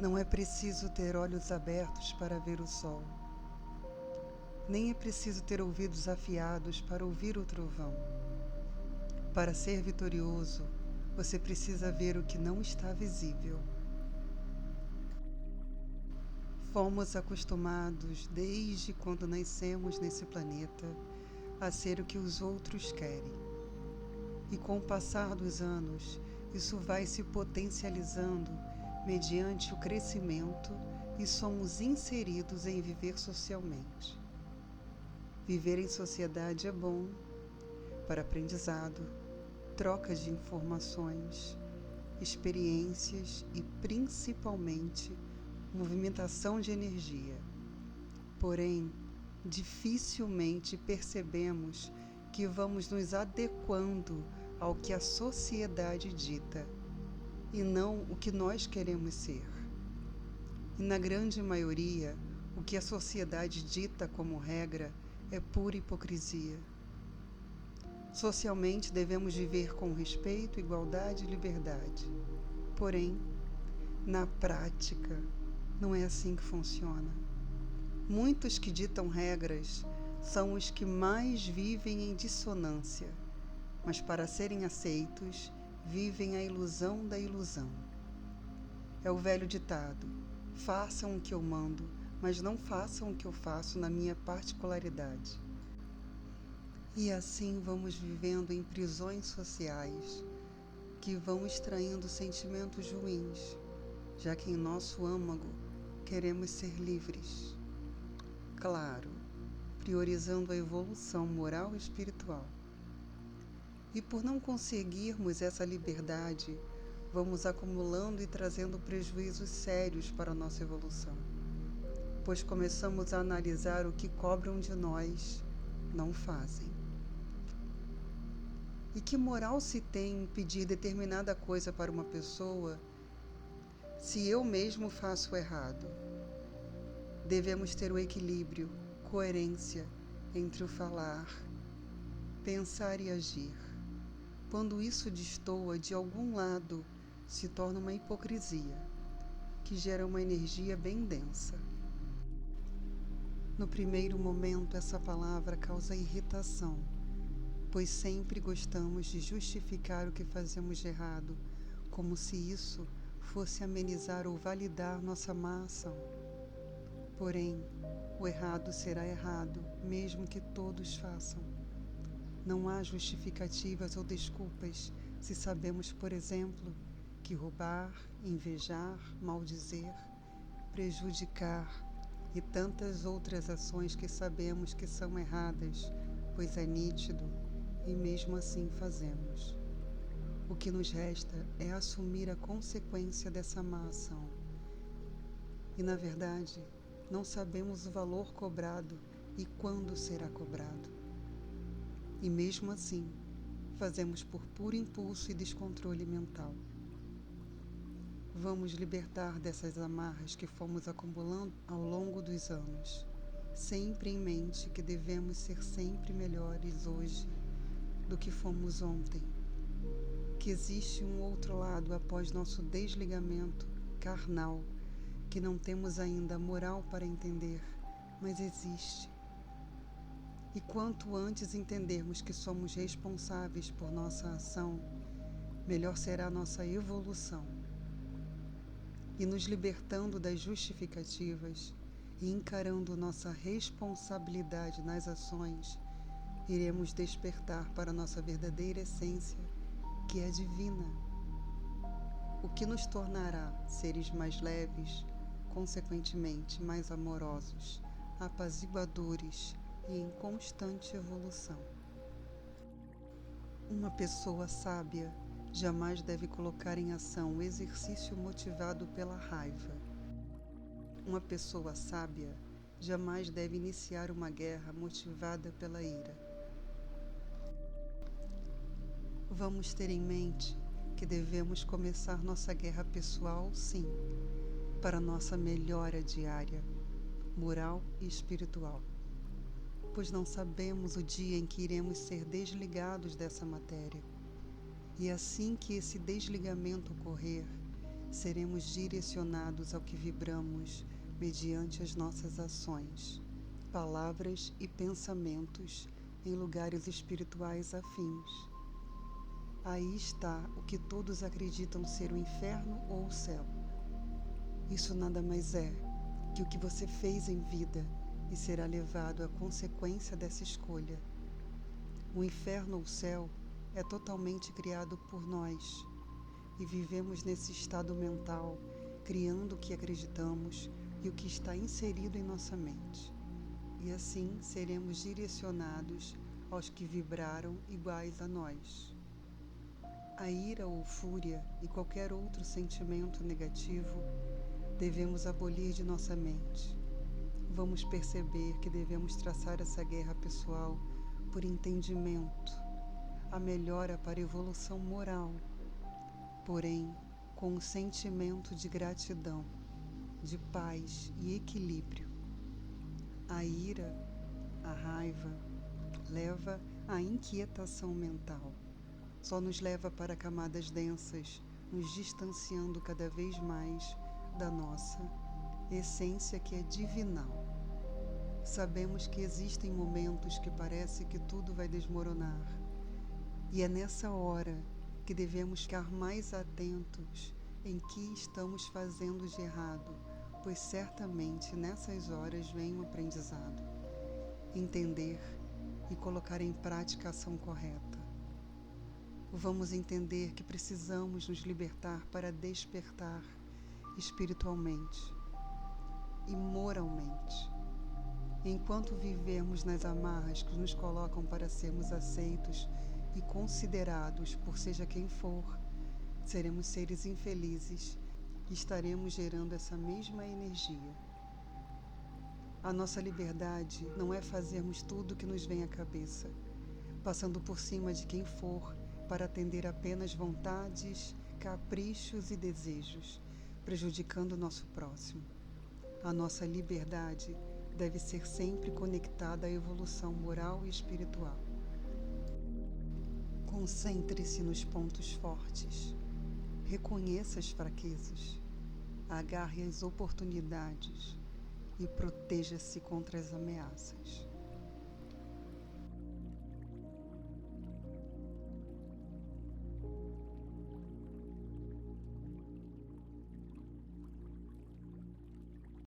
Não é preciso ter olhos abertos para ver o sol, nem é preciso ter ouvidos afiados para ouvir o trovão. Para ser vitorioso, você precisa ver o que não está visível. Fomos acostumados, desde quando nascemos nesse planeta, a ser o que os outros querem. E com o passar dos anos, isso vai se potencializando mediante o crescimento e somos inseridos em viver socialmente. Viver em sociedade é bom para aprendizado, troca de informações, experiências e, principalmente, movimentação de energia. Porém, dificilmente percebemos que vamos nos adequando ao que a sociedade dita e não o que nós queremos ser. E na grande maioria, o que a sociedade dita como regra é pura hipocrisia. Socialmente devemos viver com respeito, igualdade e liberdade. Porém, na prática, não é assim que funciona. Muitos que ditam regras são os que mais vivem em dissonância, mas para serem aceitos, vivem a ilusão da ilusão. É o velho ditado: façam o que eu mando, mas não façam o que eu faço na minha particularidade. E assim vamos vivendo em prisões sociais que vão extraindo sentimentos ruins, já que em nosso âmago queremos ser livres. Claro, priorizando a evolução moral e espiritual. E por não conseguirmos essa liberdade, vamos acumulando e trazendo prejuízos sérios para a nossa evolução, pois começamos a analisar o que cobram de nós, não fazem. E que moral se tem em pedir determinada coisa para uma pessoa se eu mesmo faço errado? Devemos ter o equilíbrio, coerência entre o falar, pensar e agir. Quando isso destoa de algum lado, se torna uma hipocrisia, que gera uma energia bem densa. No primeiro momento, essa palavra causa irritação, pois sempre gostamos de justificar o que fazemos de errado, como se isso fosse amenizar ou validar nossa má ação. Porém, o errado será errado, mesmo que todos façam. Não há justificativas ou desculpas se sabemos, por exemplo, que roubar, invejar, maldizer, prejudicar e tantas outras ações que sabemos que são erradas, pois é nítido, e mesmo assim fazemos. O que nos resta é assumir a consequência dessa má ação. E, na verdade, não sabemos o valor cobrado e quando será cobrado. E mesmo assim, fazemos por puro impulso e descontrole mental. Vamos libertar dessas amarras que fomos acumulando ao longo dos anos, sempre em mente que devemos ser sempre melhores hoje do que fomos ontem, que existe um outro lado após nosso desligamento carnal, que não temos ainda moral para entender, mas existe. E quanto antes entendermos que somos responsáveis por nossa ação, melhor será a nossa evolução. E nos libertando das justificativas e encarando nossa responsabilidade nas ações, iremos despertar para nossa verdadeira essência, que é divina, o que nos tornará seres mais leves, consequentemente mais amorosos, apaziguadores e em constante evolução. Uma pessoa sábia jamais deve colocar em ação o exercício motivado pela raiva. Uma pessoa sábia jamais deve iniciar uma guerra motivada pela ira. Vamos ter em mente que devemos começar nossa guerra pessoal, sim, para nossa melhora diária, moral e espiritual, pois não sabemos o dia em que iremos ser desligados dessa matéria. E assim que esse desligamento ocorrer, seremos direcionados ao que vibramos mediante as nossas ações, palavras e pensamentos em lugares espirituais afins. Aí está o que todos acreditam ser o inferno ou o céu. Isso nada mais é que o que você fez em vida e será levado à consequência dessa escolha. O inferno ou o céu é totalmente criado por nós e vivemos nesse estado mental, criando o que acreditamos e o que está inserido em nossa mente. E assim seremos direcionados aos que vibraram iguais a nós. A ira ou fúria e qualquer outro sentimento negativo devemos abolir de nossa mente. Vamos perceber que devemos traçar essa guerra pessoal por entendimento, a melhora para a evolução moral, porém com um sentimento de gratidão, de paz e equilíbrio. A ira, a raiva, leva à inquietação mental. Só nos leva para camadas densas, nos distanciando cada vez mais da nossa essência que é divinal. Sabemos que existem momentos que parece que tudo vai desmoronar, e é nessa hora que devemos ficar mais atentos em que estamos fazendo de errado, pois certamente nessas horas vem um aprendizado. Entender e colocar em prática a ação correta. Vamos entender que precisamos nos libertar para despertar espiritualmente e moralmente. Enquanto vivermos nas amarras que nos colocam para sermos aceitos e considerados por seja quem for, seremos seres infelizes e estaremos gerando essa mesma energia. A nossa liberdade não é fazermos tudo o que nos vem à cabeça, passando por cima de quem for para atender apenas vontades, caprichos e desejos, prejudicando o nosso próximo. A nossa liberdade deve ser sempre conectada à evolução moral e espiritual. Concentre-se nos pontos fortes, reconheça as fraquezas, agarre as oportunidades e proteja-se contra as ameaças.